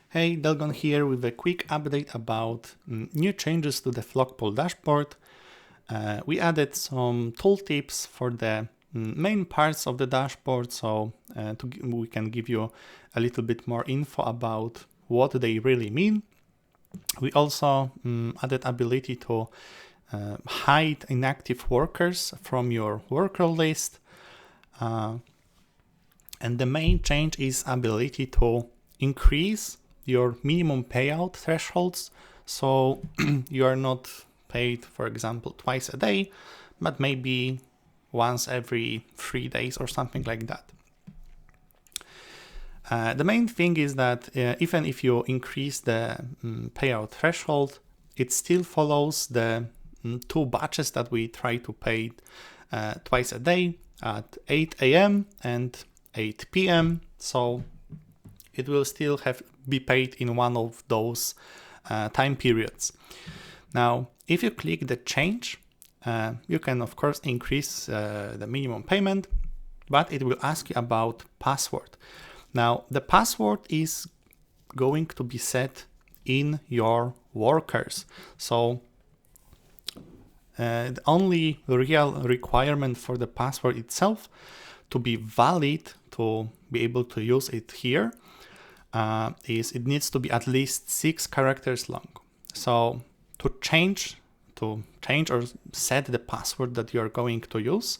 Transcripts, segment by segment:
Hey, Delgon here with a quick update about new changes to the Flockpool dashboard. We added some tooltips for the main parts of the dashboard, so we can give you a little bit more info about what they really mean. We also added ability to hide inactive workers from your worker list. And the main change is ability to increase your minimum payout thresholds, so you are not paid, for example, twice a day, but maybe once every 3 days or something like that. The main thing is that even if you increase the payout threshold, it still follows the 2 batches that we try to pay twice a day at 8 a.m. and 8 p.m. So it will still be paid in one of those time periods. Now, if you click the change, you can of course increase the minimum payment, but it will ask you about password. Now, the password is going to be set in your workers. So the only real requirement for the password itself to be valid, to be able to use it here, is it needs to be at least 6 characters long. So to change or set the password that you are going to use,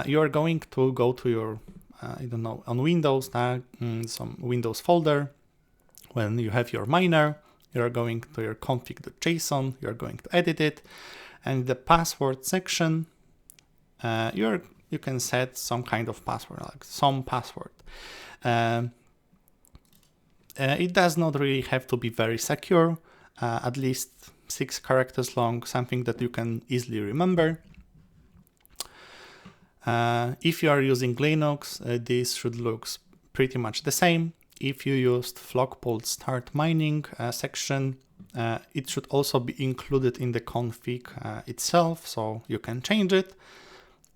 you are going to go to your, on Windows, some Windows folder. When you have your miner, you are going to your config.json, you are going to edit it, and the password section, you can set some kind of password, like some password. It does not really have to be very secure, at least 6 characters long, something that you can easily remember. If you are using Linux, this should look pretty much the same. If you used Flockpool start mining section, it should also be included in the config itself, so you can change it.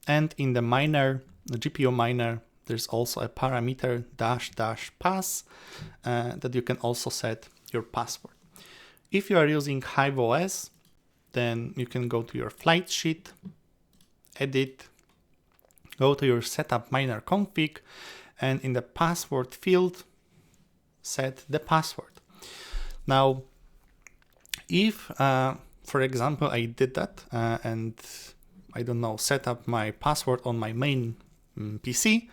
And in the miner, the GPU miner, there's also a parameter --pass that you can also set your password. If you are using Hive OS, then you can go to your flight sheet, edit, go to your setup miner config, and in the password field, set the password. Now, if, for example, I did that and set up my password on my main PC,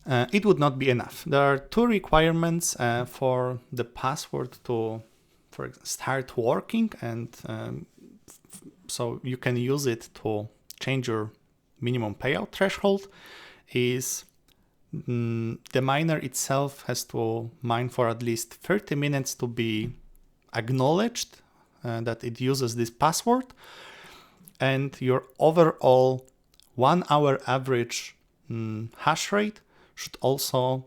it would not be enough. There are 2 requirements for the password to start working, and so you can use it to change your minimum payout threshold. Is the miner itself has to mine for at least 30 minutes to be acknowledged that it uses this password, and your overall 1 hour average hash rate should also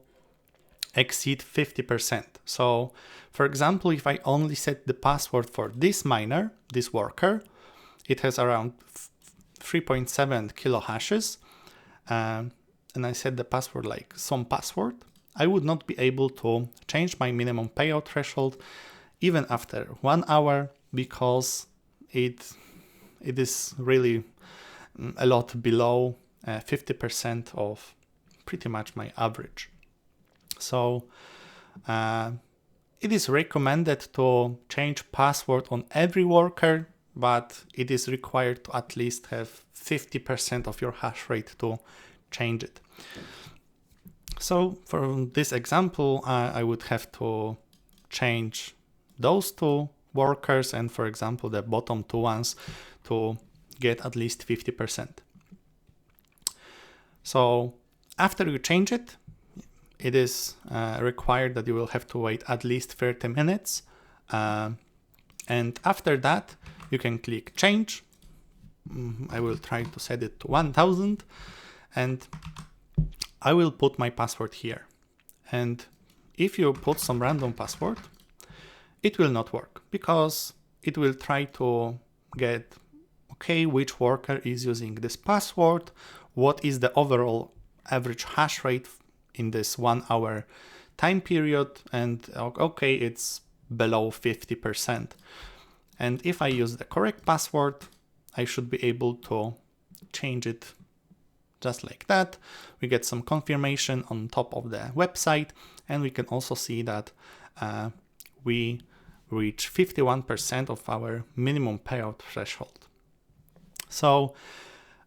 exceed 50%. So, for example, if I only set the password for this miner, this worker, it has around 3.7 kilo hashes, and I set the password like some password, I would not be able to change my minimum payout threshold even after 1 hour, because it is really a lot below 50% of pretty much my average. So it is recommended to change password on every worker, but it is required to at least have 50% of your hash rate to change it. So for this example, I would have to change those 2 workers and, for example, the bottom 2 ones to get at least 50%. So after you change it, it is required that you will have to wait at least 30 minutes. And after that, you can click change. I will try to set it to 1000, and I will put my password here. And if you put some random password, it will not work, because it will try to get, okay, which worker is using this password, what is the overall average hash rate in this 1 hour time period, and okay, it's below 50%. And if I use the correct password, I should be able to change it just like that. We get some confirmation on top of the website, and we can also see that we reach 51% of our minimum payout threshold. So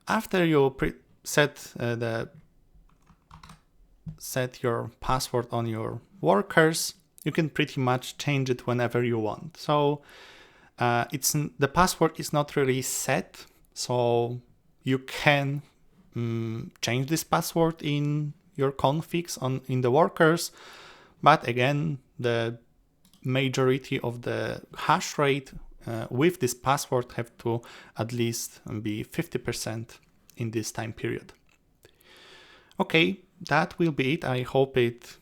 after you set your password on your workers, you can pretty much change it whenever you want. So the password is not really set, so you can change this password in your configs in the workers, but again, the majority of the hash rate with this password have to at least be 50% in this time period. Okay, that will be it. I hope it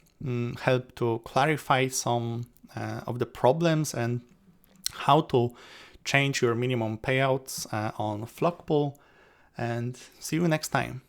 helped to clarify some of the problems and how to change your minimum payouts on Flockpool, and see you next time.